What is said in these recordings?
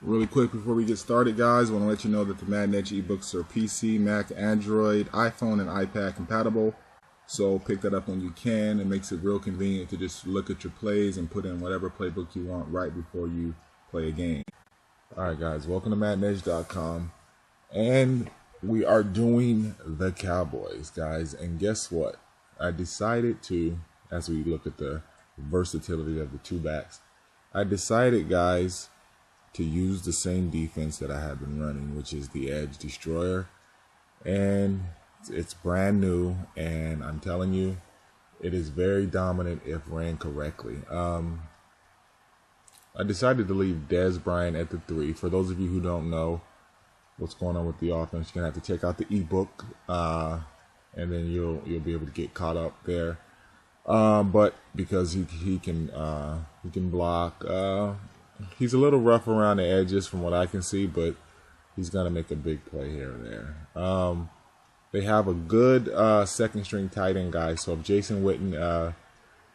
Really quick before we get started, guys, I want to let you know that the Maddenedge ebooks are PC, Mac, Android, iPhone, and iPad compatible. So pick that up when you can. It makes it real convenient to just look at your plays and put in whatever playbook you want right before you play a game. Alright guys, welcome to Maddenedge.com. And we are doing the Cowboys, guys. And guess what? I decided to, as we look at the versatility of the two backs, I decided, guys, to use the same defense that I have been running, which is the Edge Destroyer. And it's brand new, and I'm telling you, it is very dominant if ran correctly. I decided to leave Dez Bryant at the 3. For those of you who don't know what's going on with the offense, you're gonna have to check out the ebook, and then you'll be able to get caught up there. But because he can block, he's a little rough around the edges from what I can see, but he's gonna make a big play here or there. They have a good second string tight end guy, so if Jason Witten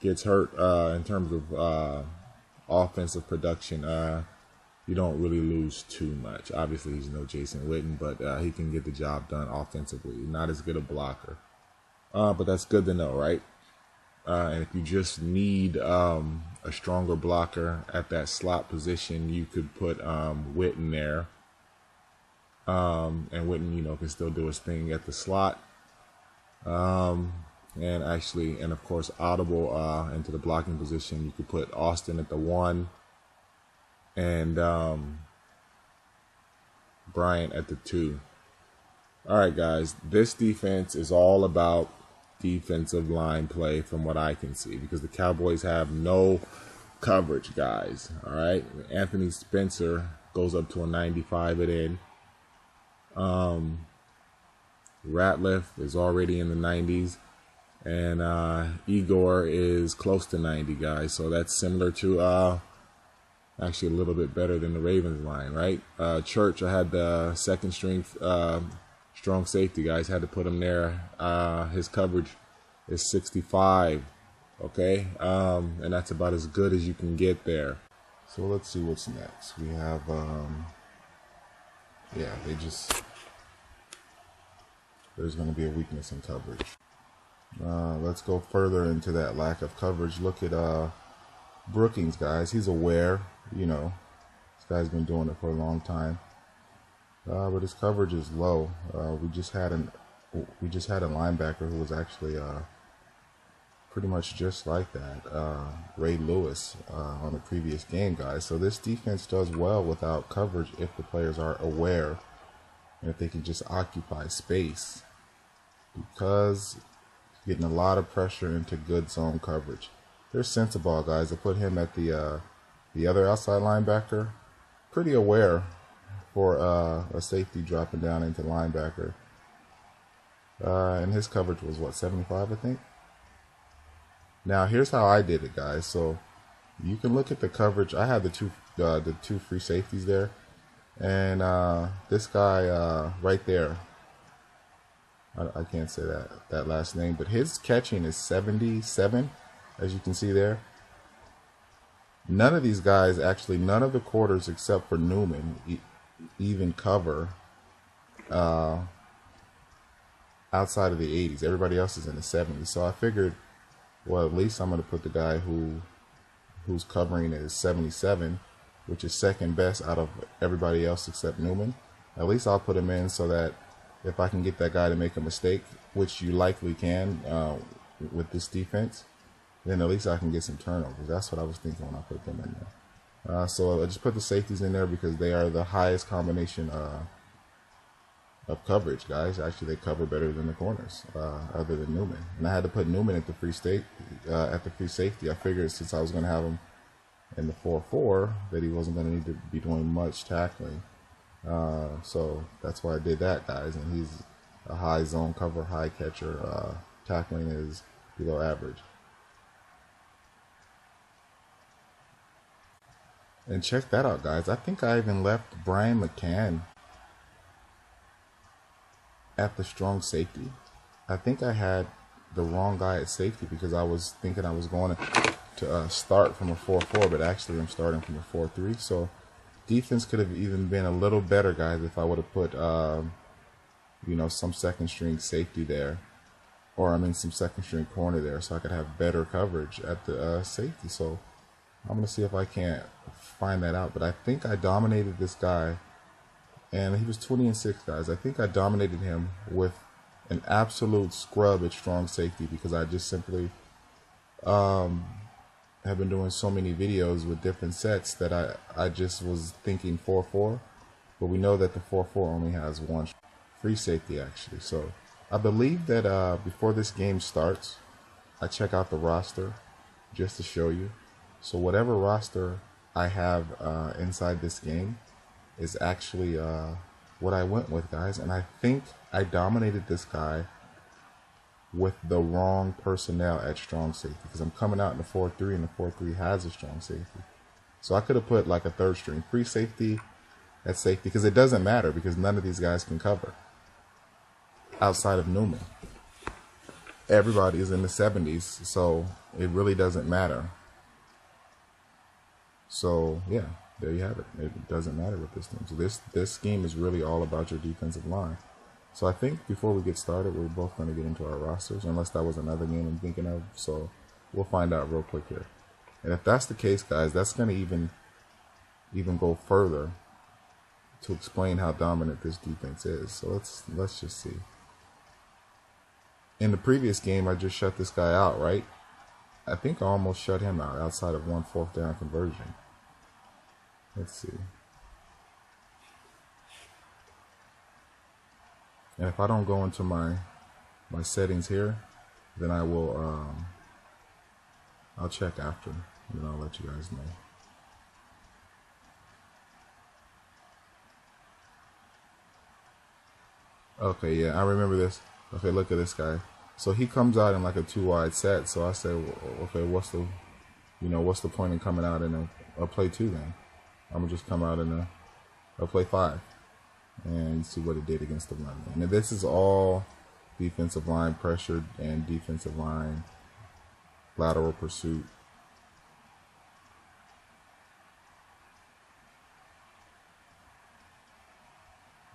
gets hurt in terms of offensive production, you don't really lose too much. Obviously, he's no Jason Witten, but he can get the job done offensively. Not as good a blocker, but that's good to know, right? And if you just need a stronger blocker at that slot position, you could put Witten there. And Witten, can still do his thing at the slot. And of course, audible into the blocking position. You could put Austin at the 1 and Bryant at the 2. All right, guys, this defense is all about defensive line play from what I can see, because the Cowboys have no coverage, guys. All right, Anthony Spencer goes up to a 95 at end. Ratliff is already in the 90s, and Igor is close to 90, guys. So that's similar to actually a little bit better than the Ravens line, right? Church, I had the second string strong safety, guys. Had to put him there. His coverage is 65, okay? And that's about as good as you can get there. So let's see what's next. We have, there's going to be a weakness in coverage. Let's go further into that lack of coverage. Look at Brookings, guys. He's aware, this guy's been doing it for a long time. But his coverage is low. We just had a linebacker who was actually pretty much just like that, Ray Lewis, on the previous game, guys. So this defense does well without coverage if the players are aware and if they can just occupy space, because getting a lot of pressure into good zone coverage. There's Sensabaugh, guys. I put him at the other outside linebacker, pretty aware for a safety dropping down into linebacker. And his coverage was, what, 75, I think? Now, here's how I did it, guys. So you can look at the coverage. I had the two free safeties there. And this guy right there, I can't say that last name, but his catching is 77, as you can see there. None of these guys, actually, none of the quarters except for Newman even cover outside of the 80s. Everybody else is in the 70s. So I figured, well, at least I'm going to put the guy whose covering is 77, which is second best out of everybody else except Newman. At least I'll put him in so that if I can get that guy to make a mistake, which you likely can with this defense, then at least I can get some turnovers. That's what I was thinking when I put them in there. So I just put the safeties in there because they are the highest combination of coverage, guys. Actually, they cover better than the corners, other than Newman. And I had to put Newman at the free safety. I figured since I was going to have him in the 4-4 that he wasn't going to need to be doing much tackling. So that's why I did that, guys. And he's a high zone cover, high catcher. Tackling is below average. And check that out, guys. I think I even left Brian McCann at the strong safety. I think I had the wrong guy at safety because I was thinking I was going to start from a 4-4, but actually I'm starting from a 4-3. So defense could have even been a little better, guys, if I would have put, you know, some second string safety there, or I mean some second string corner there, so I could have better coverage at the safety. So I'm gonna see if I can't find that out. But I think I dominated this guy, and he was 20-6, guys. I think I dominated him with an absolute scrub at strong safety, because I just simply have been doing so many videos with different sets that I just was thinking 4-4, but we know that the 4-4 only has one free safety actually. So I believe that before this game starts, I check out the roster just to show you. So whatever roster I have inside this game is actually what I went with, guys. And I think I dominated this guy with the wrong personnel at strong safety, because I'm coming out in the 4-3, and the 4-3 has a strong safety. So I could have put like a third string free safety at safety, because it doesn't matter, because none of these guys can cover outside of Newman. Everybody is in the 70s, so it really doesn't matter. So yeah, there you have it. It doesn't matter with this team. So this scheme is really all about your defensive line. So I think before we get started, we're both going to get into our rosters, unless that was another game I'm thinking of. So we'll find out real quick here. And if that's the case, guys, that's going to even go further to explain how dominant this defense is. So let's just see. In the previous game, I just shut this guy out, right? I think I almost shut him out outside of 1 4th down conversion. Let's see. And if I don't go into my settings here, then I will I'll check after, and then I'll let you guys know. Okay, yeah, I remember this. Okay, look at this guy. So he comes out in like a 2-wide set. So I say, well, okay, what's the point in coming out in a play 2 then? I'm gonna just come out in a play 5. And see what it did against the run. And this is all defensive line pressured and defensive line lateral pursuit.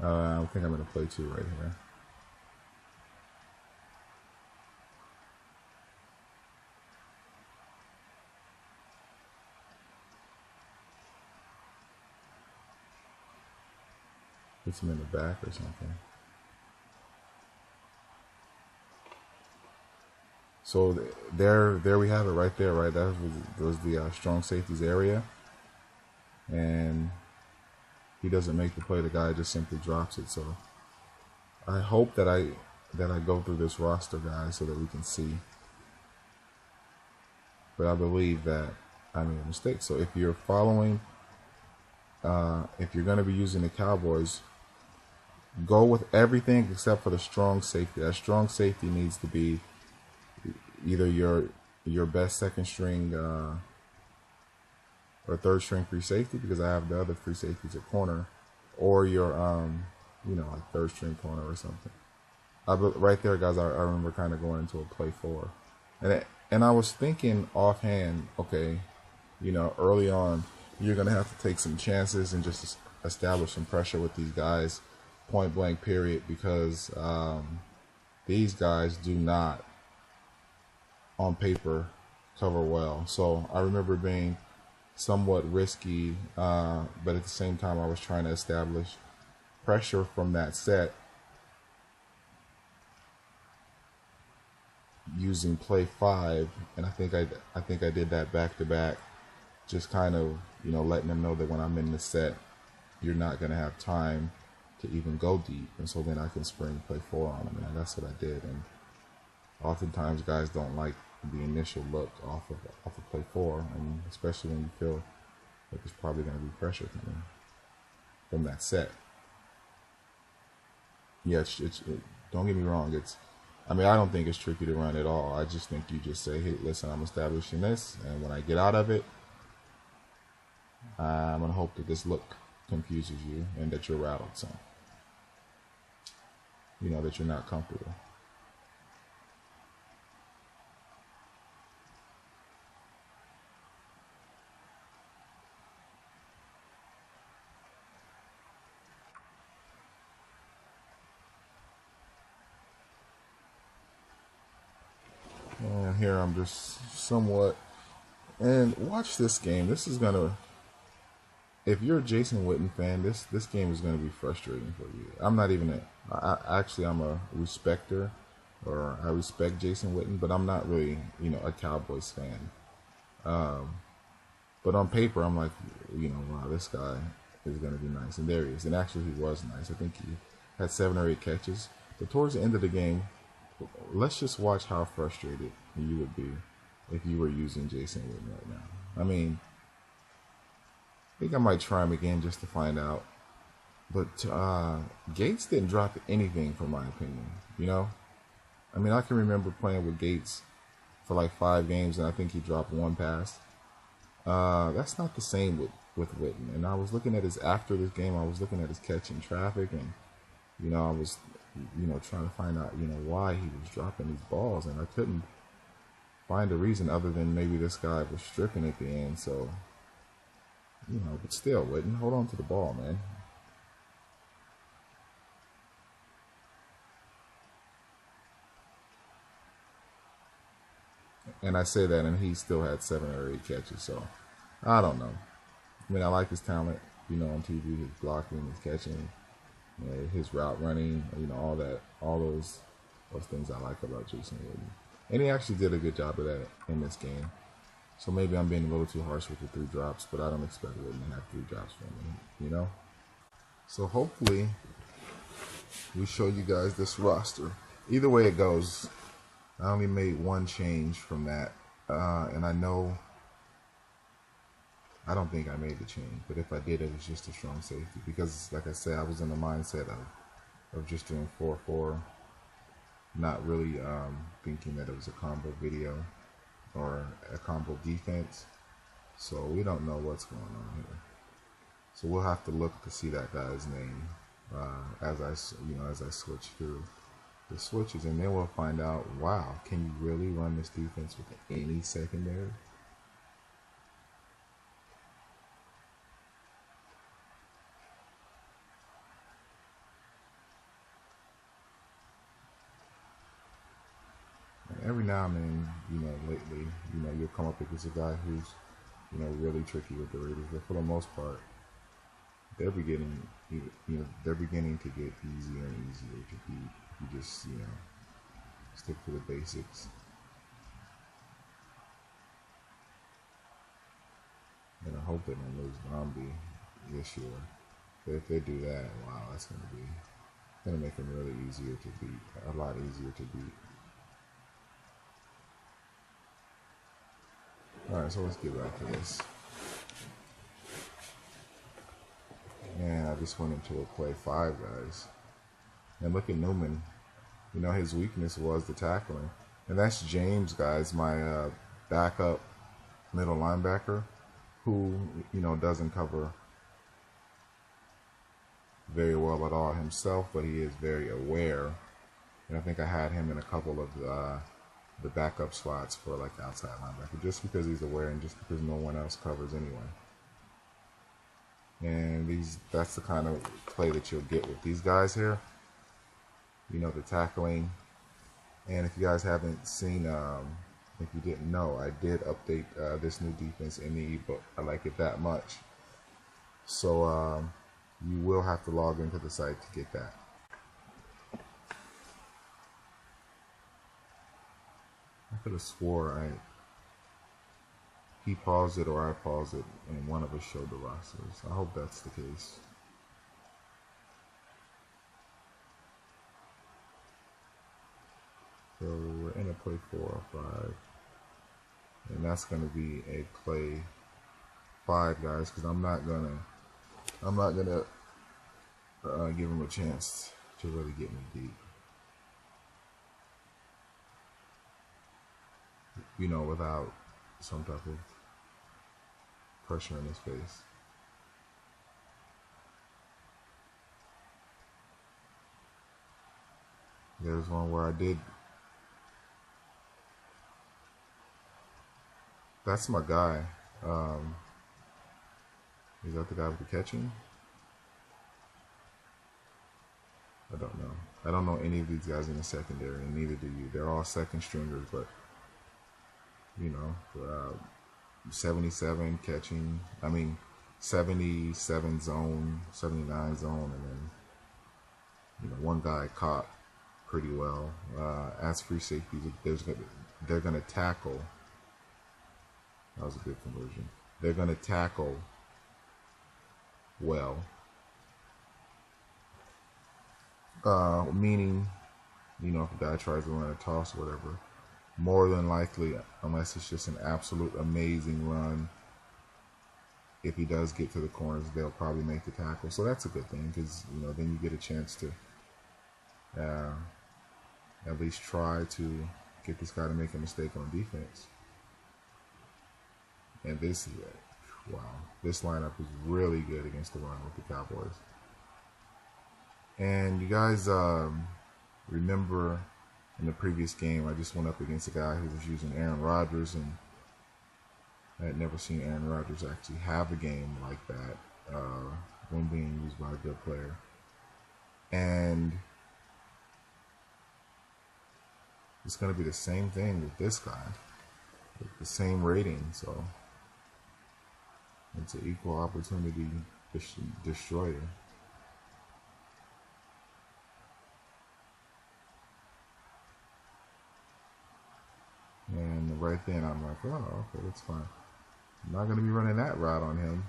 I think I'm going to play 2 right here. Puts him in the back or something. So there we have it right there, right? That was the strong safeties area, and he doesn't make the play. The guy just simply drops it. So I hope that I go through this roster, guys, so that we can see. But I believe that I made a mistake. So if you're following, if you're going to be using the Cowboys, go with everything except for the strong safety. That strong safety needs to be either your best second string or third string free safety, because I have the other free safeties at corner, or your like third string corner or something. Right there, guys, I remember kind of going into a play 4, and I was thinking offhand, okay, early on you're gonna have to take some chances and just establish some pressure with these guys, point blank period, because these guys do not on paper cover well. So I remember being somewhat risky, but at the same time I was trying to establish pressure from that set using play 5, and I think I did that back to back, just kind of letting them know that when I'm in the set, you're not going to have time to even go deep, and so then I can spring play 4 on them, and that's what I did. And oftentimes guys don't like the initial look off of play 4, and especially when you feel like there's probably going to be pressure coming from that set. Yeah, don't get me wrong, I don't think it's tricky to run at all. I just think you just say, hey, listen, I'm establishing this, and when I get out of it, I'm going to hope that this look confuses you and that you're rattled some. That you're not comfortable. here, I'm just somewhat. And watch this game. This is gonna. If you're a Jason Witten fan, this game is gonna be frustrating for you. I'm not even actually, I'm a respecter, or I respect Jason Witten, but I'm not really, a Cowboys fan. But on paper, I'm like, wow, this guy is gonna be nice, and there he is. And actually, he was nice. I think he had 7 or 8 catches. But towards the end of the game, let's just watch how frustrated you would be if you were using Jason Witten right now. I mean, I think I might try him again just to find out. But Gates didn't drop anything, from my opinion. I mean, I can remember playing with Gates for like 5 games, and I think he dropped 1 pass. That's not the same with Witten. And I was looking at after this game, I was looking at his catch in traffic, and I was trying to find out why he was dropping these balls, and I couldn't find a reason other than maybe this guy was stripping at the end. So but still, Witten, hold on to the ball, man. And I say that, and he still had 7 or 8 catches. So I don't know. I mean, I like his talent, on TV, his blocking, his catching, his route running, all those things I like about Jason Witten. And he actually did a good job of that in this game. So maybe I'm being a little too harsh with the 3 drops, but I don't expect Witten to have 3 drops from me, So hopefully we show you guys this roster. Either way it goes, I only made 1 change from that, and I don't think I made the change, but if I did, it was just a strong safety, because like I said, I was in the mindset of just doing 4-4, not really thinking that it was a combo video or a combo defense. So we don't know what's going on here. So we'll have to look to see that guy's name as I switch through the switches, and then we'll find out, wow, can you really run this defense with any secondary? And every now and then, lately, you'll come up against a guy who's, really tricky with the Raiders, but for the most part, they're beginning to get easier and easier to beat. You just, stick to the basics. And I hope they don't lose Bromby this year. But if they do that, wow, that's gonna make them really easier to beat, a lot easier to beat. All right, so let's get back to this. Man, I just went into a play 5, guys. And look at Newman. His weakness was the tackling. And that's James, guys, my backup middle linebacker, who, doesn't cover very well at all himself, but he is very aware. And I think I had him in a couple of the backup slots for like outside linebacker, just because he's aware and just because no one else covers anyway. And that's the kind of play that you'll get with these guys here. The tackling. And if you guys haven't seen, if you didn't know, I did update this new defense in the ebook. I like it that much. So you will have to log into the site to get that. I could have swore he paused it or I paused it and one of us showed the rosters. I hope that's the case. So we're in a play 4 or 5. And that's going to be a play 5, guys, because I'm not gonna give him a chance to really get me deep. Without some type of pressure in his face. There's one where I did. That's my guy. Is that the guy with the catching? I don't know. I don't know any of these guys in the secondary, and neither do you. They're all second stringers, but You know, 77 catching. I mean, 77 zone, 79 zone, and then one guy caught pretty well. As free safeties, they're gonna tackle. That was a good conversion. They're gonna tackle well, meaning, if a guy tries to run a toss or whatever, more than likely, unless it's just an absolute amazing run, if he does get to the corners, they'll probably make the tackle. So that's a good thing, because then you get a chance to at least try to get this guy to make a mistake on defense. And this lineup is really good against the run with the Cowboys. And you guys remember in the previous game, I just went up against a guy who was using Aaron Rodgers, and I had never seen Aaron Rodgers actually have a game like that when being used by a good player. And it's going to be the same thing with this guy, with the same rating. So it's an equal opportunity destroyer. And right then I'm like, oh, okay, that's fine. I'm not going to be running that route on him,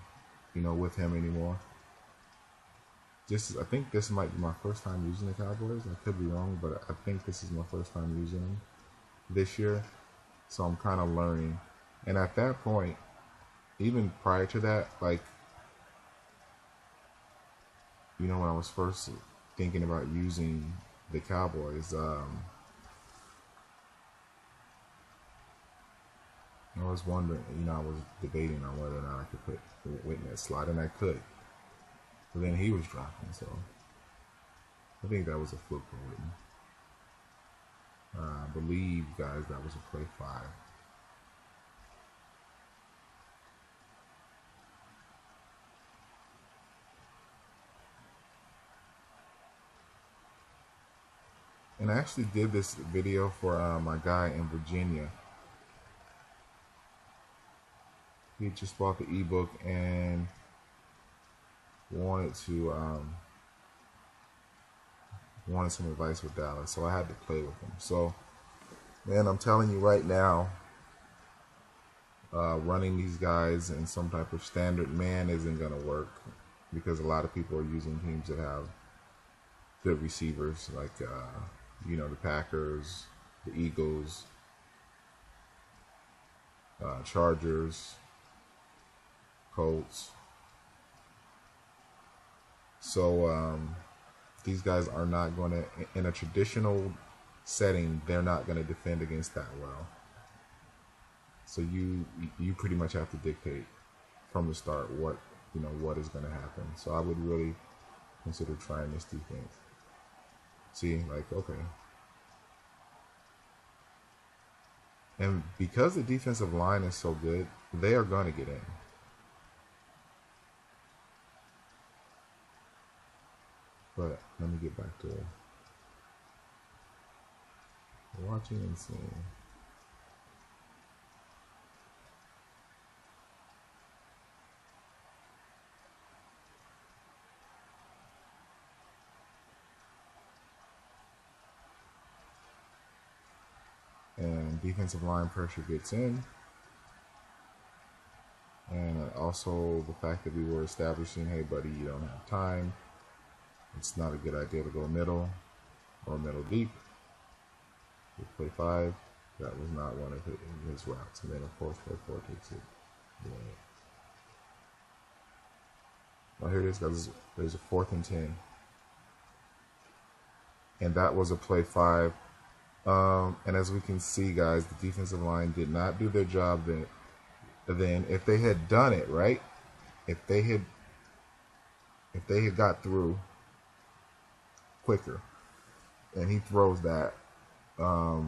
with him anymore. I think this might be my first time using the Cowboys. I could be wrong, but I think this is my first time using them this year. So I'm kind of learning. And at that point, even prior to that, when I was first thinking about using the Cowboys, I was wondering, I was debating on whether or not I could put Wint in that slot, and I could. But then he was dropping, so I think that was a fluke for Witten. I believe, guys, that was a play 5. And I actually did this video for my guy in Virginia. He just bought the ebook and wanted some advice with Dallas, so I had to play with him. So, man, I'm telling you right now, running these guys in some type of standard man isn't gonna work, because a lot of people are using teams that have good receivers, like the Packers, the Eagles, Chargers, Colts. So these guys are not going to, in a traditional setting, they're not going to defend against that well. So you pretty much have to dictate from the start what is going to happen. So I would really consider trying this defense. See, okay. And because the defensive line is so good, they are going to get in. But let me get back to watching and seeing. And defensive line pressure gets in. And also the fact that we were establishing, hey buddy, you don't have time. It's not a good idea to go middle or middle deep. We play 5. That was not one of his routes. And then of course play 4 takes it away. Well, here it is, guys. There's a 4th and 10. And that was a play 5. And as we can see, guys, the defensive line did not do their job then. If they had done it, right? If they had got through quicker, and he throws that right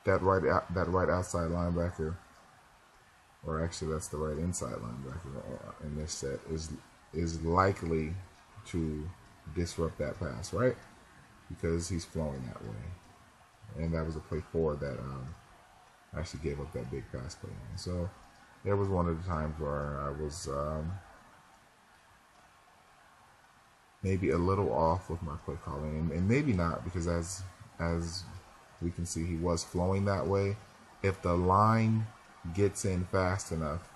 outside linebacker, or actually that's the right inside linebacker in this set, is likely to disrupt that pass, right? Because he's flowing that way. And that was a play 4 that actually gave up that big pass play. So there was one of the times where I was maybe a little off with my play calling, and maybe not, because as we can see, he was flowing that way. If the line gets in fast enough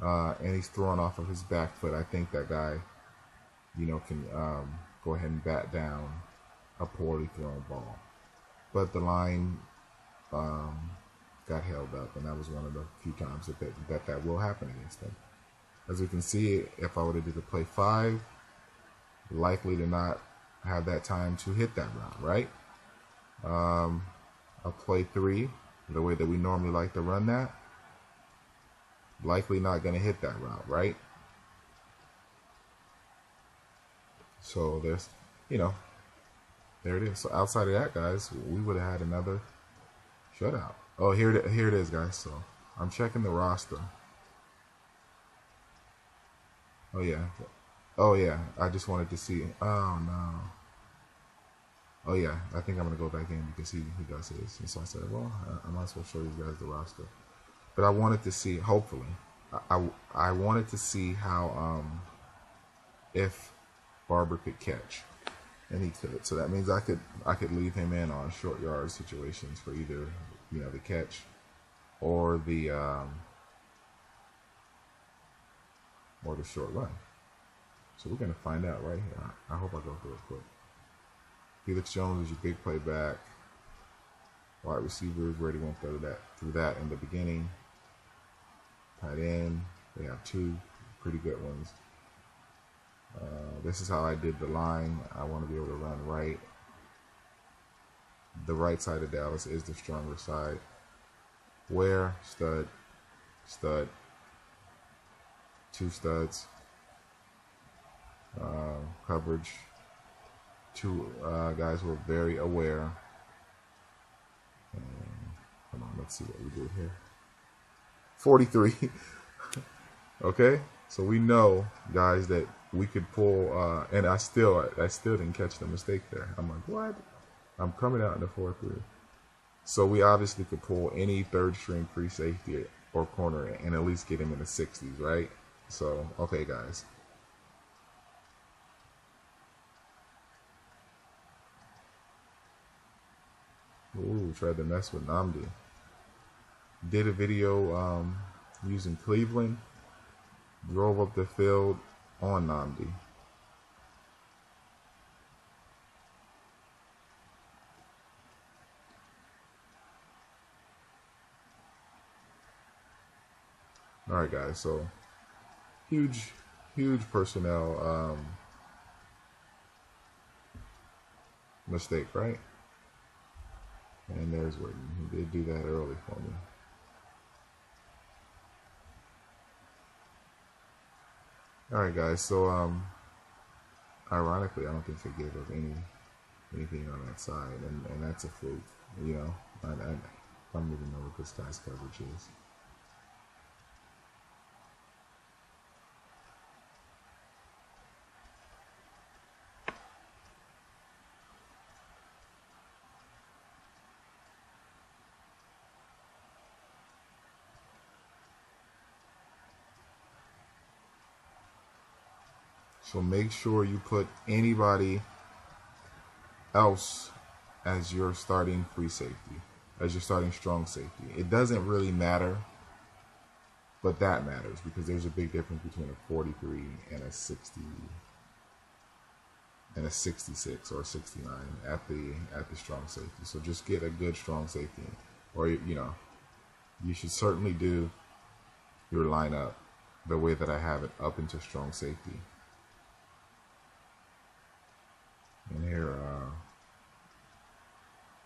and he's throwing off of his back foot, I think that guy, you know, can go ahead and bat down a poorly thrown ball. But the line got held up, and that was one of the few times that will happen against them. As we can see, if I would have did the play 5, likely to not have that time to hit that route, right? A play 3, the way that we normally like to run that, likely not going to hit that route, right? So there's, you know, there it is. So outside of that, guys, we would have had another shutout. Oh, here it is, guys. So I'm checking the roster. Oh yeah. I just wanted to see. Oh no. Oh yeah. I think I'm gonna go back in because he does his. And so I said, well, I might as well show these guys the roster. But I wanted to see. Hopefully, I wanted to see how if Barber could catch, and he could. So that means I could leave him in on short yard situations for either, you know, the catch or the short run. So we're gonna find out right here. I hope I go through it quick. Felix Jones is your big play back. Wide receivers, already went through that in the beginning. Tight end, they have 2 pretty good ones. This is how I did the line. I want to be able to run right. The right side of Dallas is the stronger side. Where stud, 2 studs. Coverage. 2 guys who are very aware. Come on, let's see what we do here. 43. Okay, so we know, guys, that we could pull, and I still didn't catch the mistake there. I'm like, what? I'm coming out in the 4-3. So we obviously could pull any 3rd string free safety or corner and at least get him in the 60s, right? So, okay, guys. Ooh, tried to mess with Namdi. Did a video using Cleveland. Drove up the field on Namdi. All right, guys. So huge personnel mistake, right? And there's Whitney. He did do that early for me. All right, guys. So ironically, I don't think they gave up anything on that side, and that's a fluke. You know, I don't even know what this guy's coverage is. So make sure you put anybody else as your starting free safety, as your starting strong safety. It doesn't really matter, but that matters because there's a big difference between a 43 and a 60 and a 66 or a 69 at the strong safety. So just get a good strong safety, or you know, you should certainly do your lineup the way that I have it up into strong safety. And here,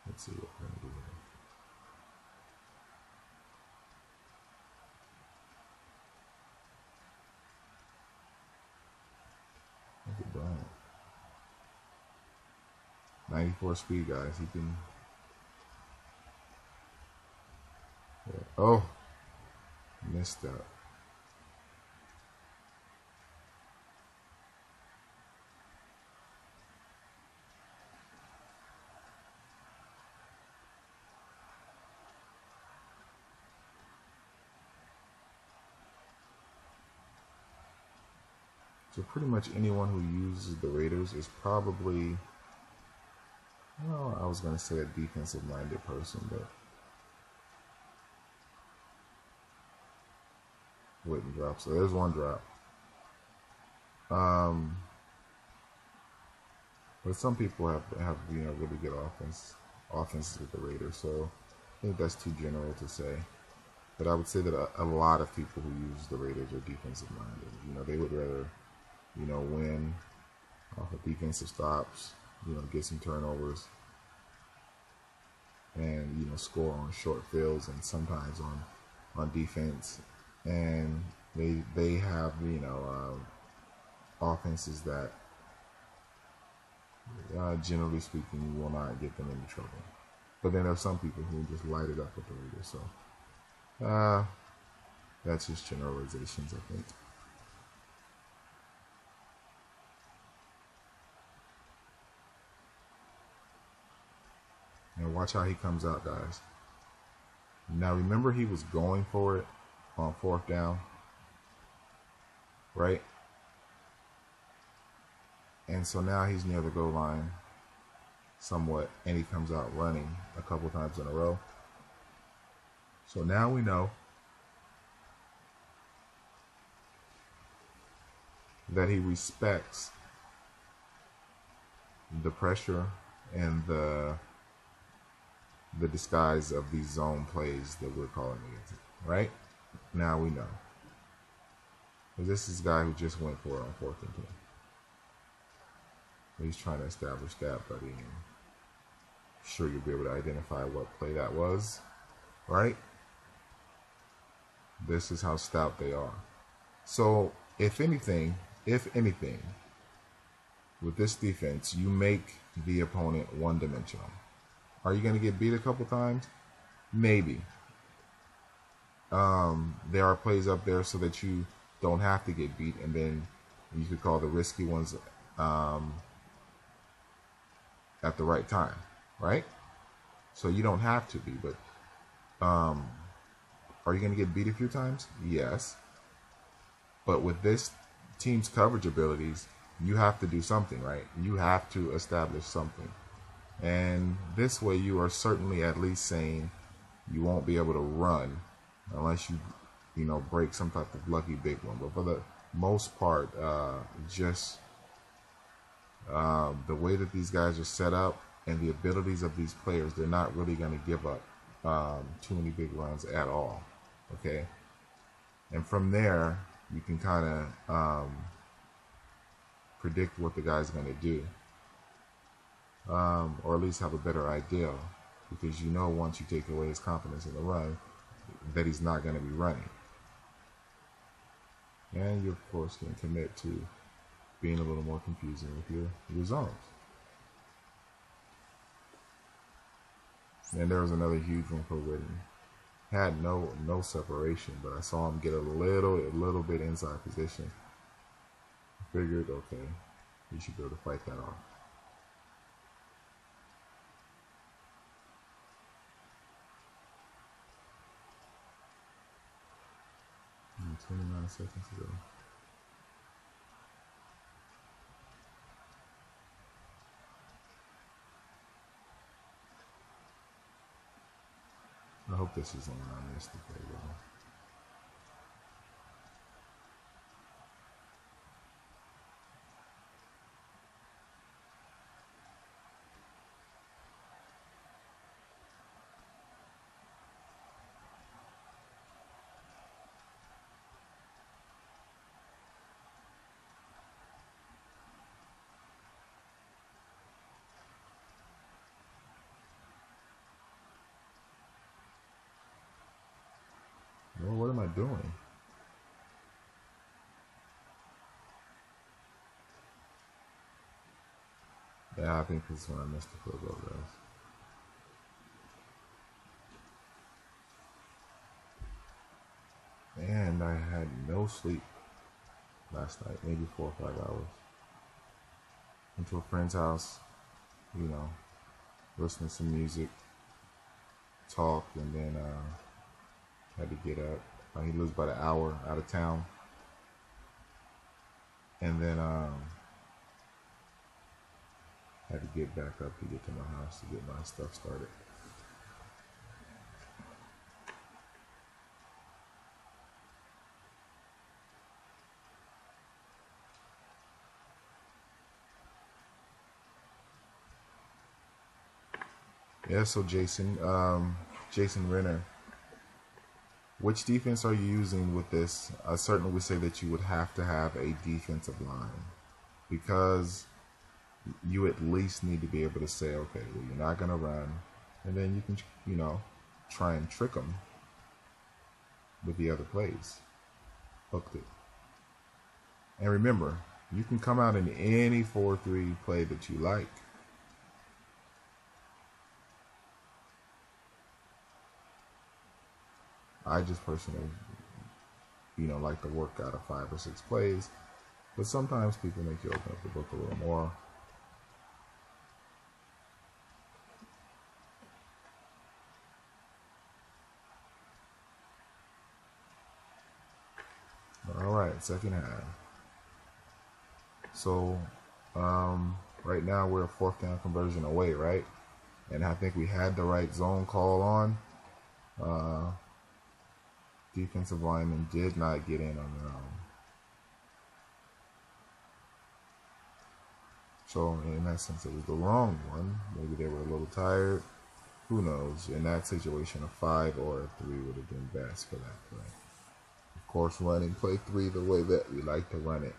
let's see what we're going to do here. Look at Bryant. 94 speed, guys. He can. Yeah. Oh, missed that. So pretty much anyone who uses the Raiders is probably, well, I was going to say a defensive-minded person, but wouldn't drop. So there's one drop. But some people have really good offenses with the Raiders. So I think that's too general to say. But I would say that a lot of people who use the Raiders are defensive-minded. They would rather, win off of defensive stops, get some turnovers, and score on short fields and sometimes on defense. And they have offenses that generally speaking will not get them into trouble. But then there's some people who just light it up with the Raiders. So that's just generalizations, I think. And watch how he comes out, guys. Now remember, he was going for it on 4th down, right? And so now he's near the goal line somewhat, and he comes out running a couple times in a row. So now we know that he respects the pressure and the disguise of these zone plays that we're calling against him, right? Now we know. This is a guy who just went for it on 4th and 10. He's trying to establish that, buddy. And I'm sure you'll be able to identify what play that was, right? This is how stout they are. So, if anything, with this defense, you make the opponent one-dimensional. Are you going to get beat a couple times? Maybe. There are plays up there so that you don't have to get beat, and then you could call the risky ones at the right time, right? So you don't have to be, but are you going to get beat a few times? Yes. But with this team's coverage abilities, you have to do something, right? You have to establish something. And this way you are certainly at least saying you won't be able to run unless you break some type of lucky big one. But for the most part, just the way that these guys are set up and the abilities of these players, they're not really going to give up too many big runs at all. Okay? And from there, you can kind of predict what the guy's going to do. Or at least have a better idea, because once you take away his confidence in the run, that he's not going to be running. And you, of course, can commit to being a little more confusing with your zones. And there was another huge one for Whitten. Had no separation, but I saw him get a little bit inside position. I figured, okay, he should be able to fight that off. 29 seconds ago. I hope this is on my list to play well. Well, what am I doing? Yeah, I think this is when I missed the field goal, guys. And I had no sleep last night, maybe 4 or 5 hours. Went to a friend's house, listening to some music, talk, and then had to get up. He lives about an hour out of town. And then had to get back up to get to my house to get my stuff started. Yeah, so Jason Renner, which defense are you using with this? I certainly would say that you would have to have a defensive line, because you at least need to be able to say, okay, well, you're not going to run, and then you can, you know, try and trick them with the other plays. Hooked it. And remember, you can come out in any 4-3 play that you like. I just personally, you know, like to work out of 5 or 6 plays, but sometimes people make you open up the book a little more. All right, second half. So right now we're a 4th down conversion away, right? And I think we had the right zone call on. Defensive lineman did not get in on their own. So in that sense, it was the wrong one. Maybe they were a little tired. Who knows? In that situation, a 5 or a 3 would have been best for that play. Of course, running play 3 the way that we like to run it,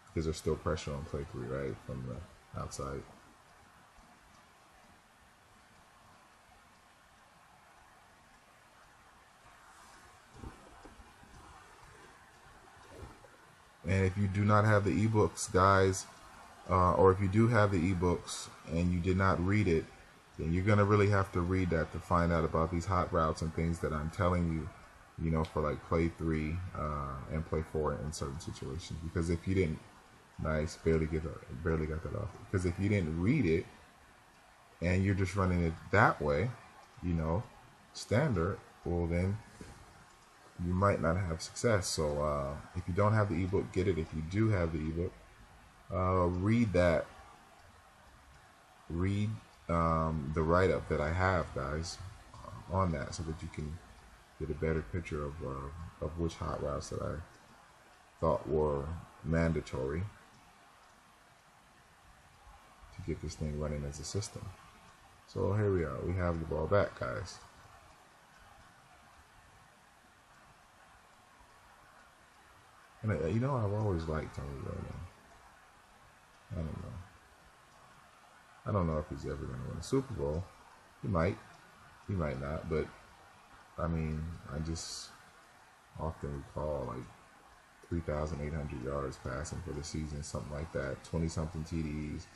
because there's still pressure on play 3, right, from the outside. And if you do not have the ebooks, guys, or if you do have the ebooks and you did not read it, then you're going to really have to read that to find out about these hot routes and things that I'm telling you, you know, for like play 3 and play 4 in certain situations. Because if you didn't, nice, barely got that off. Because if you didn't read it and you're just running it that way, you know, standard, well then you might not have success. So if you don't have the ebook, get it. If you do have the ebook, read that. Read the write-up that I have, guys, on that, so that you can get a better picture of which hot routes that I thought were mandatory to get this thing running as a system. So here we are. We have the ball back, guys. And you know, I've always liked Tony Romo. I don't know if he's ever going to win a Super Bowl. He might not. But I mean, I just often recall like 3,800 yards passing for the season, something like that. 20-something TDs,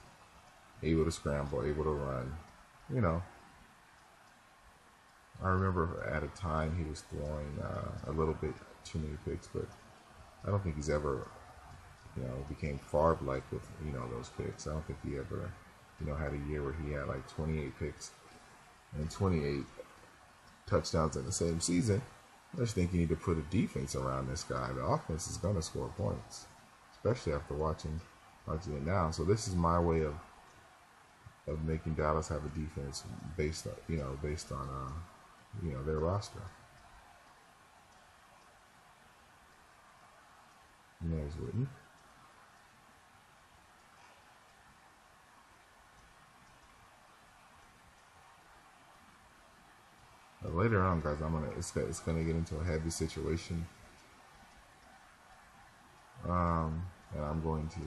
able to scramble, able to run. You know, I remember at a time he was throwing a little bit too many picks, but I don't think he's ever, you know, became Favre-like with, you know, those picks. I don't think he ever, you know, had a year where he had like 28 picks and 28 touchdowns in the same season. I just think you need to put a defense around this guy. The offense is going to score points, especially after watching it now. So this is my way of making Dallas have a defense based on, you know, their roster. And there's Whitney. But later on, guys, it's gonna get into a heavy situation, and I'm going to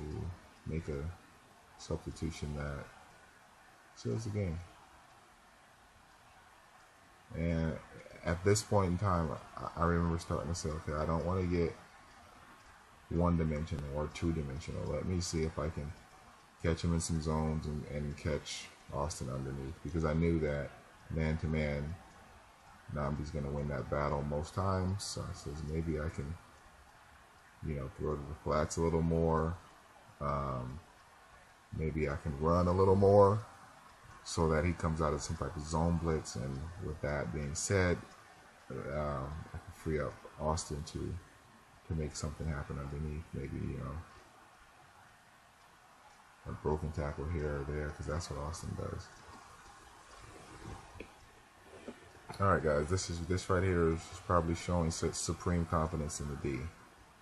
make a substitution that seals the game. And at this point in time, I remember starting to say, okay, I don't want to get one-dimensional or two-dimensional. Let me see if I can catch him in some zones and catch Austin underneath, because I knew that man-to-man, Nambi's going to win that battle most times. So I says maybe I can, you know, throw to the flats a little more. Maybe I can run a little more so that he comes out of some type of zone blitz. And with that being said, I can free up Austin to to make something happen underneath. Maybe, you know, a broken tackle here or there, because that's what Austin does. All right, guys, this right here is probably showing supreme confidence in the D,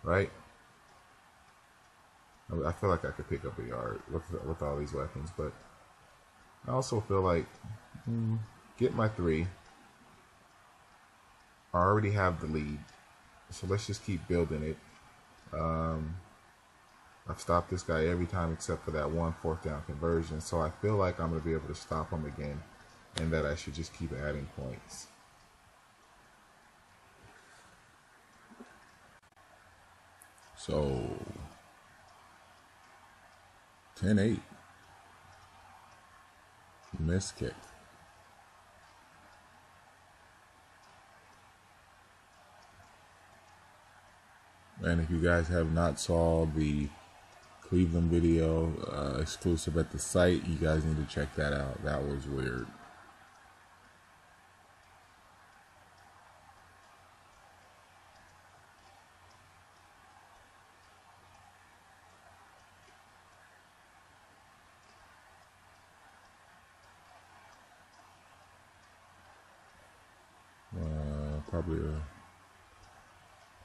right? I feel like I could pick up a yard with all these weapons, but I also feel like get my 3. I already have the lead, so let's just keep building it. I've stopped this guy every time except for that 1 4th down conversion, so I feel like I'm going to be able to stop him again, and that I should just keep adding points. So 10-8. Missed kick. And if you guys have not saw the Cleveland video exclusive at the site, you guys need to check that out. That was weird. Probably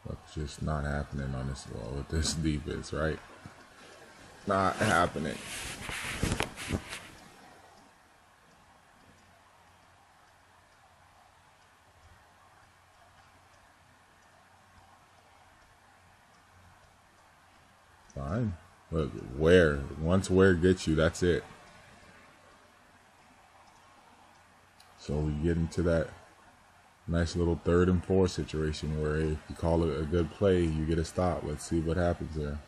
that's just not happening on this wall with this defense, right? Not happening. Fine. Look, once where gets you, that's it. So we get into that nice little 3rd and 4 situation where if you call it a good play, you get a stop. Let's see what happens there.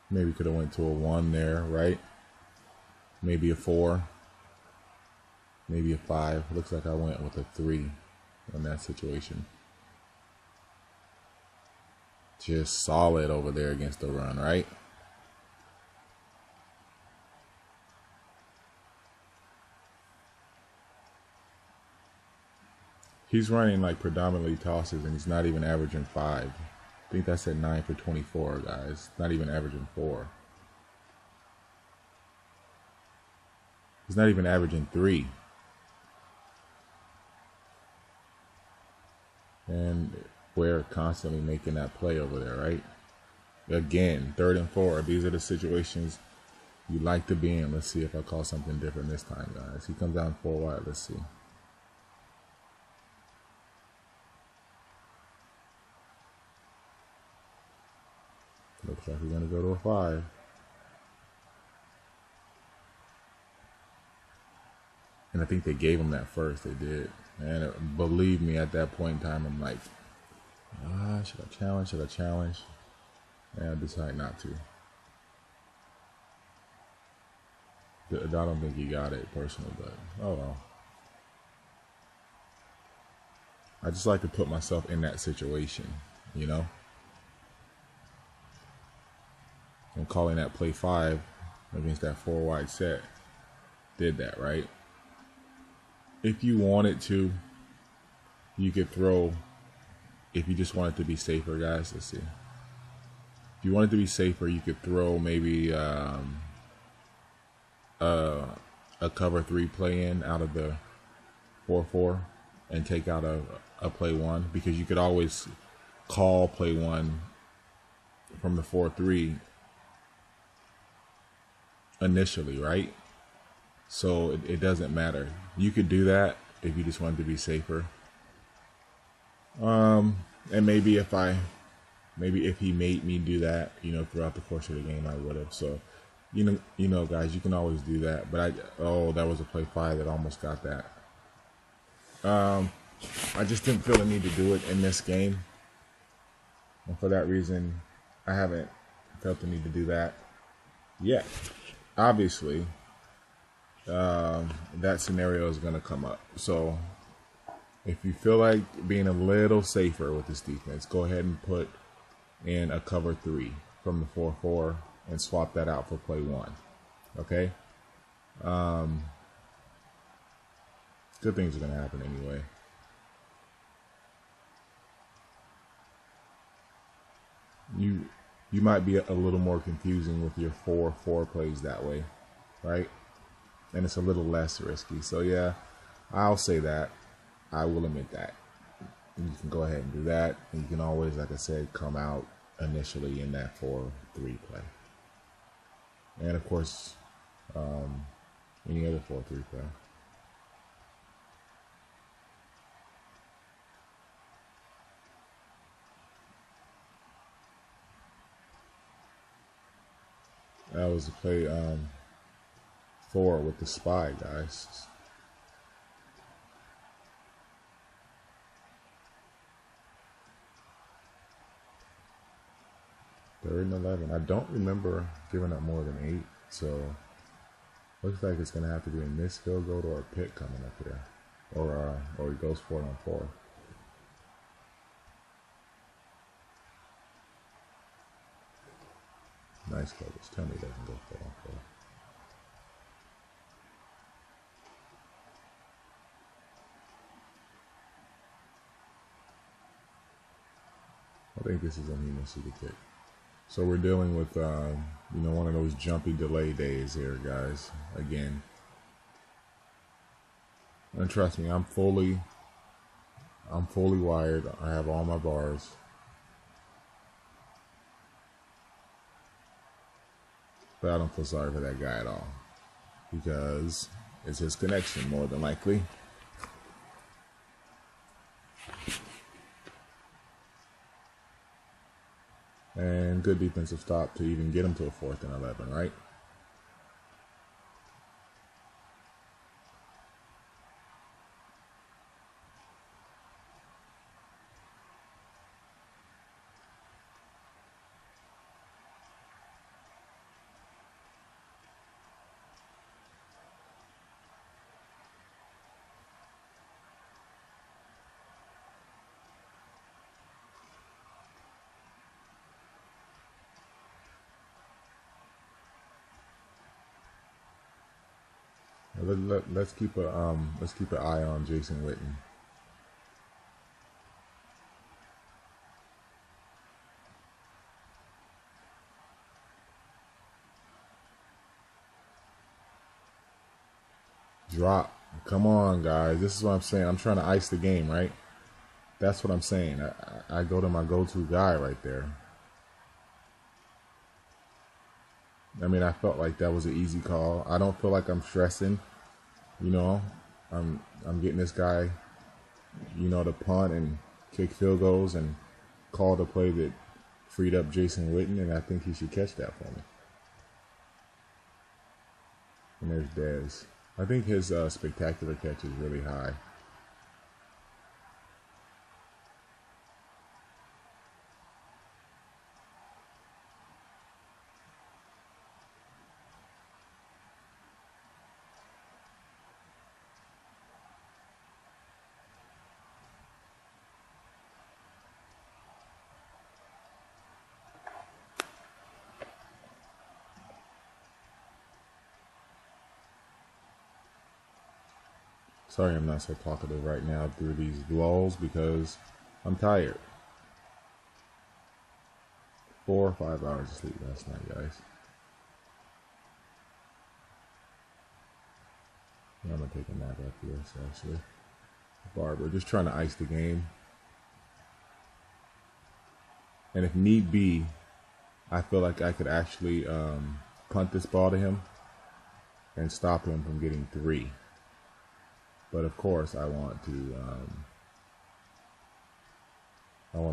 Maybe could have went to a 1 there, right? Maybe a 4. Maybe a 5. Looks like I went with a 3 in that situation. Just solid over there against the run, right? He's running like predominantly tosses, and he's not even averaging 5. I think that's at 9 for 24, guys. Not even averaging 4. He's not even averaging 3. And we're constantly making that play over there, right? Again, 3rd and 4. These are the situations you like to be in. Let's see if I call something different this time, guys. He comes down 4 wide. Let's see. Looks like we're going to go to a 5. And I think they gave him that first. They did. And believe me, at that point in time, I'm like, should I challenge? Should I challenge? And I decide not to. I don't think he got it personally, but oh well. I just like to put myself in that situation, you know? And calling that play 5 against that 4 wide set did that, right? If you wanted to, you could throw, if you just want it to be safer, guys, let's see. If you want it to be safer, you could throw maybe a cover 3 play in out of the 4-4 and take out a play 1, because you could always call play 1 from the 4-3 initially, right? So it doesn't matter. You could do that if you just wanted to be safer. And maybe if he made me do that, you know, throughout the course of the game, I would have. So, you know, guys, you can always do that. But that was a play 5 that almost got that. I just didn't feel the need to do it in this game, and for that reason, I haven't felt the need to do that yet. Obviously, that scenario is going to come up. So if you feel like being a little safer with this defense, go ahead and put in a cover 3 from the 4-4 and swap that out for play one. Okay? Good things are going to happen anyway. You might be a little more confusing with your 4-4 plays that way, right? And it's a little less risky. So yeah, I'll say that. I will admit that. And you can go ahead and do that. And you can always, like I said, come out initially in that 4-3 play. And of course, any other 4-3 play. That was a play 4 with the spy, guys. Third and 11. I don't remember giving up more than 8, so looks like it's gonna have to be a missed field goal or a pick coming up here, or he goes 4-on-4. Nice coverage. Tell me he doesn't go 4-on-4. I think this is when he misses the kick. So we're dealing with, one of those jumpy delay days here, guys. Again, and trust me, I'm fully wired. I have all my bars. But I don't feel sorry for that guy at all, because it's his connection more than likely. And good defensive stop to even get him to a 4th and 11, right? Let's keep an eye on Jason Witten. Drop. Come on, guys. This is what I'm saying. I'm trying to ice the game, right? That's what I'm saying. I go to my go-to guy right there. I mean, I felt like that was an easy call. I don't feel like I'm stressing. I'm getting this guy, to punt and kick field goals and call the play that freed up Jason Witten, and I think he should catch that for me. And there's Dez. I think his spectacular catch is really high. Sorry I'm not so talkative right now through these lulls because I'm tired. 4 or 5 hours of sleep last night, guys. I'm gonna take a nap after this, actually. Barber, just trying to ice the game. And if need be, I feel like I could actually punt this ball to him and stop him from getting 3. But of course, I want to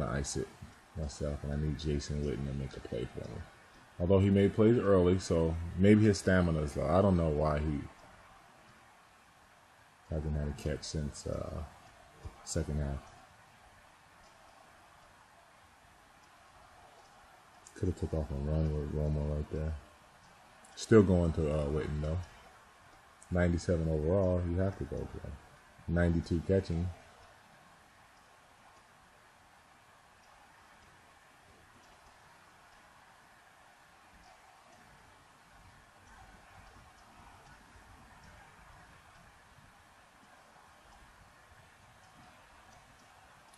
ice it myself, and I need Jason Witten to make a play for me. Although he made plays early, so maybe his stamina is low. I don't know why he hasn't had a catch since second half. Could have took off and run with Romo right there. Still going to Witten though. 97 overall, you have to go to him. 92 catching.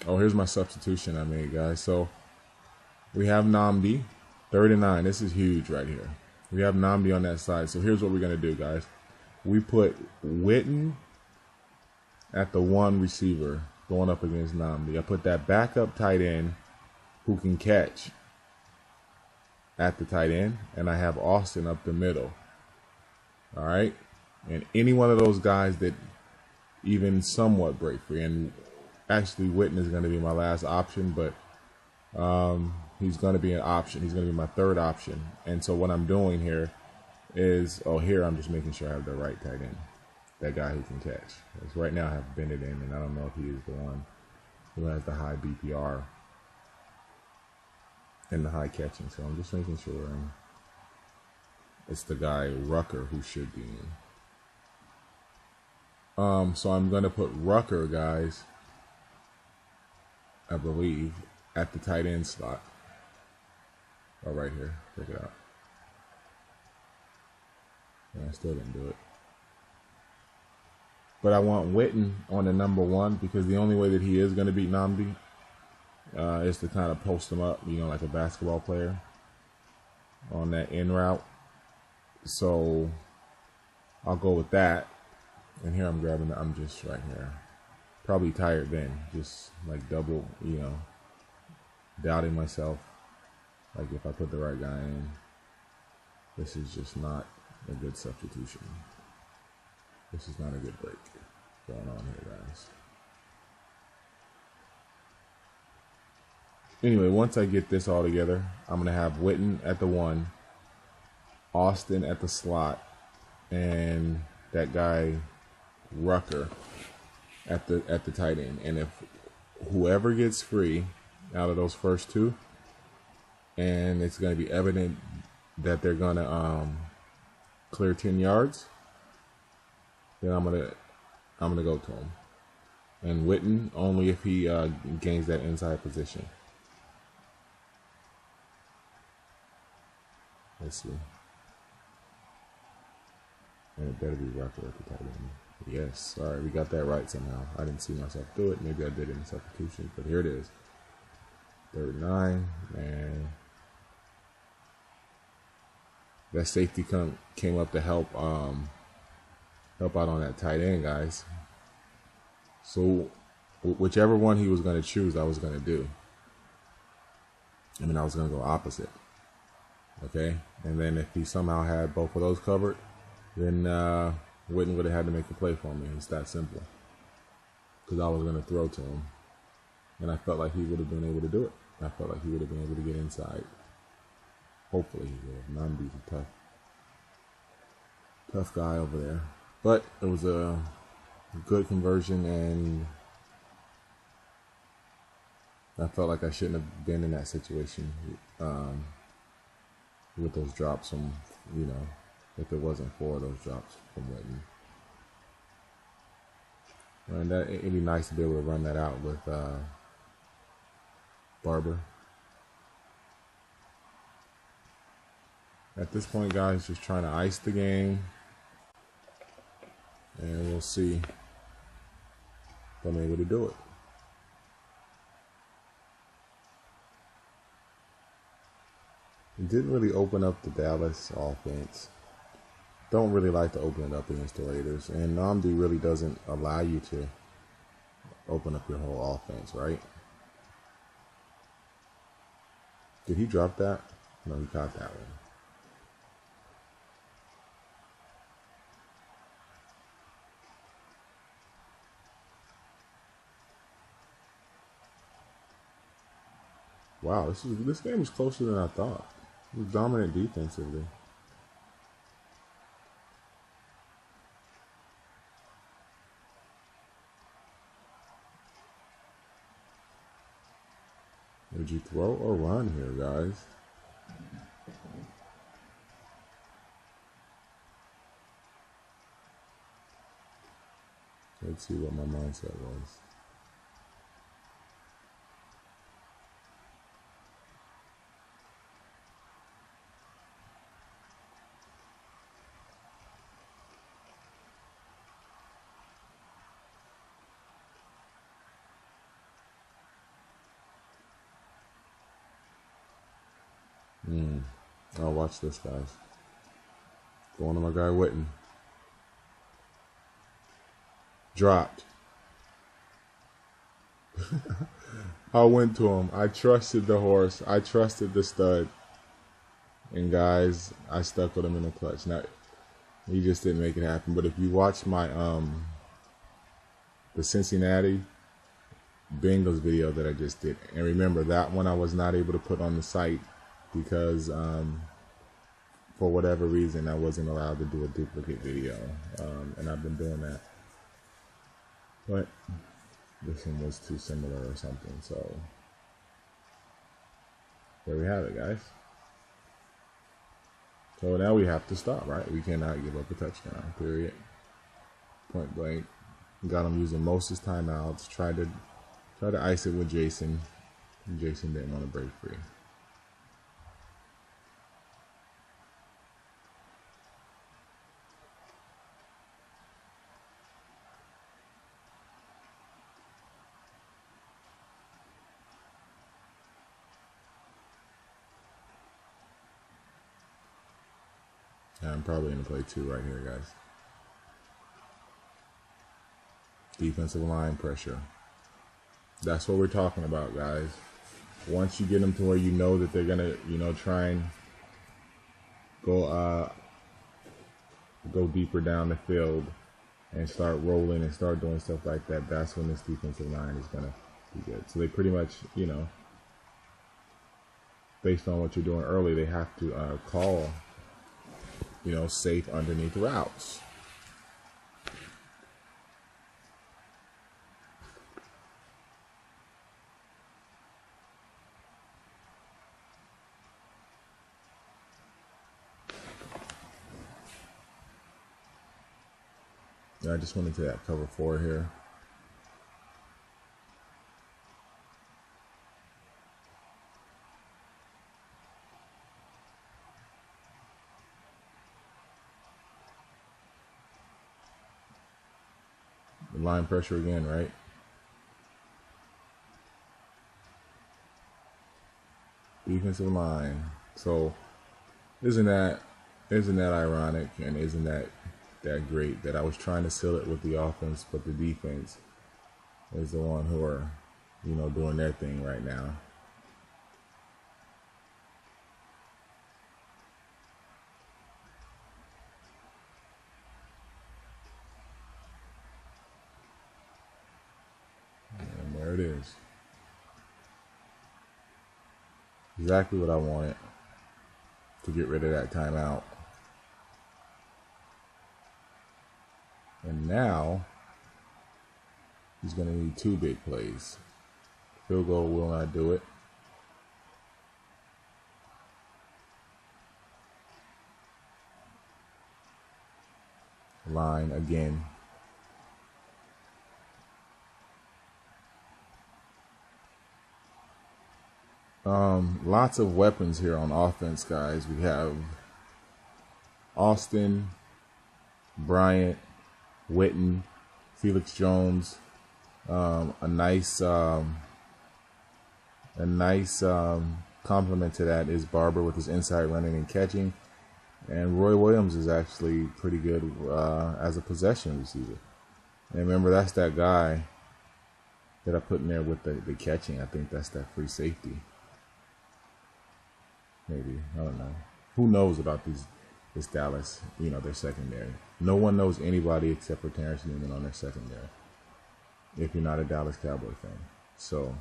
Oh, here's my substitution I made, guys. So we have Namdi, 39. This is huge right here. We have Namdi on that side. So here's what we're going to do, guys. We put Witten at the 1 receiver going up against Namdi. I put that backup tight end who can catch at the tight end. And I have Austin up the middle. All right. And any one of those guys that even somewhat break free. And actually, Witten is going to be my last option, but he's going to be an option. He's going to be my third option. And so what I'm doing here is, here I'm just making sure I have the right tight end, that guy who can catch. Because right now I have Bennett in, and I don't know if he is the one who has the high BPR and the high catching. So I'm just making sure it's the guy Rucker who should be in. So I'm going to put Rucker, guys, I believe, at the tight end slot. Oh, right here. Check it out. Yeah, I still didn't do it. But I want Witten on the number 1 because the only way that he is going to beat Namdi is to kind of post him up, like a basketball player on that in route. So I'll go with that. And here I'm grabbing I'm just right here. Probably tired then. Just like double, doubting myself. Like if I put the right guy in, this is just not a good substitution. This is not a good break going on here, guys. Anyway, once I get this all together, I'm going to have Witten at the 1, Austin at the slot, and that guy Rucker at the tight end. And if whoever gets free out of those first 2, and it's going to be evident that they're going to clear 10 yards, then I'm gonna go to him. And Witten only if he gains that inside position. Let's see. And it better be Rucker at the tight end. Yes. All right, we got that right somehow. I didn't see myself do it. Maybe I did it in substitution, but here it is. 39, and that safety came up to help out on that tight end, guys. So whichever one he was going to choose, I was going to do. I mean, I was going to go opposite. Okay, and then if he somehow had both of those covered, then Witten would have had to make a play for me. It's that simple. Because I was going to throw to him, and I felt like he would have been able to do it. I felt like he would have been able to get inside. Hopefully he would. Namdi's a tough guy over there. But it was a good conversion, and I felt like I shouldn't have been in that situation with those drops from, if it wasn't for those drops from Witten. And it'd be nice to be able to run that out with Barber. At this point, guys, just trying to ice the game. And we'll see if I'm able to do it. It didn't really open up the Dallas offense. Don't really like to open it up against the Raiders. And Namdi really doesn't allow you to open up your whole offense, right? Did he drop that? No, he caught that one. Wow, this game was closer than I thought. It was dominant defensively. Would you throw or run here, guys? Let's see what my mindset was. Oh, watch this, guys. Going to my guy Witten. Dropped. I went to him. I trusted the horse. I trusted the stud. And guys, I stuck with him in the clutch. Now, he just didn't make it happen. But if you watch my the Cincinnati Bengals video that I just did, and remember that one I was not able to put on the site because for whatever reason I wasn't allowed to do a duplicate video, and I've been doing that. But this one was too similar or something, so there we have it, guys. So now we have to stop, right? We cannot give up a touchdown, period. Point blank. Got him using most of his timeouts. Tried to ice it with Jason. Jason didn't want to break free. I'm probably going to play 2 right here, guys. Defensive line pressure. That's what we're talking about, guys. Once you get them to where you know that they're going to, try and go deeper down the field and start rolling and start doing stuff like that, that's when this defensive line is going to be good. So they pretty much, based on what you're doing early, they have to call safe underneath routes. I just went into that cover 4 here. Line pressure again, right? Defensive line. So isn't that ironic, and isn't that great that I was trying to seal it with the offense, but the defense is the one who are doing their thing right now. And there it is. Exactly what I wanted to get rid of that timeout. And now he's going to need 2 big plays. Field goal will not do it. Line again. Lots of weapons here on offense, guys. We have Austin, Bryant, Witten, Felix Jones, a nice complement to that is Barber with his inside running and catching, and Roy Williams is actually pretty good as a possession receiver. And remember, that's that guy that I put in there with the catching. I think that's that free safety. Maybe, I don't know. Who knows about this Dallas, their secondary. No one knows anybody except for Terrence Newman on their secondary, if you're not a Dallas Cowboy fan. So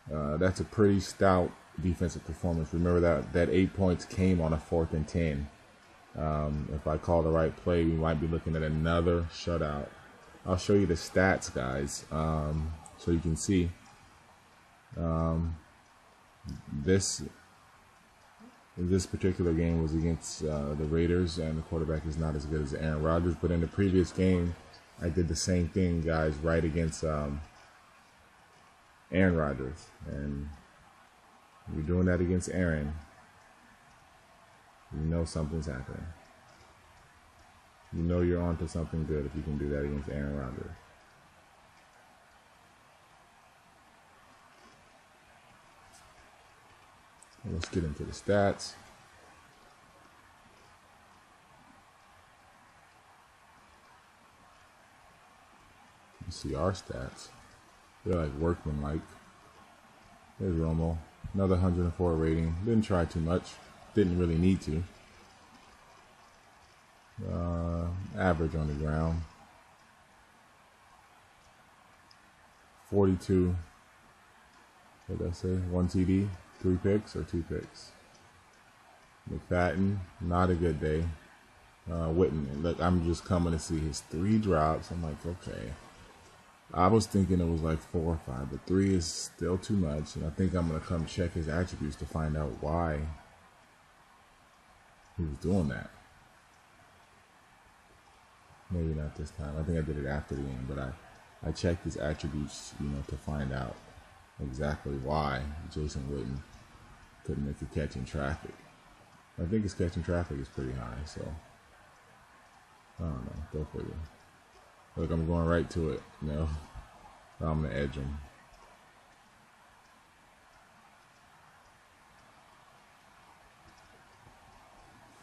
that's a pretty stout defensive performance. Remember that 8 points came on a 4th and 10. If I call the right play, we might be looking at another shutout. I'll show you the stats, guys, so you can see. This particular game was against the Raiders, and the quarterback is not as good as Aaron Rodgers. But in the previous game, I did the same thing, guys, right against Aaron Rodgers. And you're doing that against Aaron, you know something's happening. You know you're onto something good if you can do that against Aaron Rodgers. Let's get into the stats. Let's see our stats. They're like workmanlike. There's Romo. Another 104 rating. Didn't try too much. Didn't really need to. Average on the ground. 42. What did I say? 1 TD, 3 picks or 2 picks. McFadden, not a good day. Witten, look, I'm just coming to see his 3 drops. I'm like, okay. I was thinking it was like 4 or 5, but 3 is still too much. And I think I'm going to come check his attributes to find out why he was doing that. Maybe not this time. I think I did it after the game, but I checked his attributes, you know, to find out exactly why Jason Witten couldn't make a catch in traffic. I think his catch in traffic is pretty high, so I don't know. Go figure. Look, I'm going right to it. You know, I'm gonna edge him.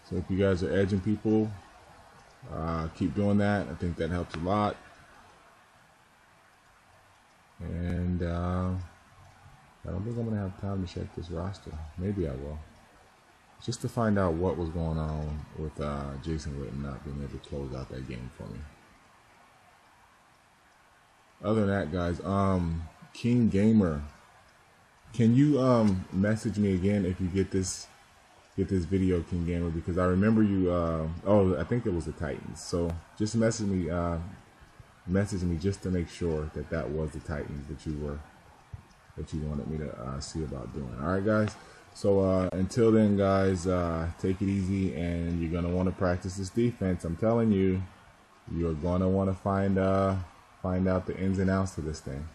So if you guys are edging people, keep doing that. I think that helps a lot. And I don't think I'm going to have time to check this roster. Maybe I will. Just to find out what was going on with Jason Witten not being able to close out that game for me. Other than that, guys, King Gamer, can you message me again if you get this video, King Gamer, because I remember you. Oh, I think it was the Titans. So just message me just to make sure that that was the Titans that you wanted me to see about doing. All right, guys. So until then, guys, take it easy, and you're gonna want to practice this defense. I'm telling you, you're gonna want to find out the ins and outs of this thing.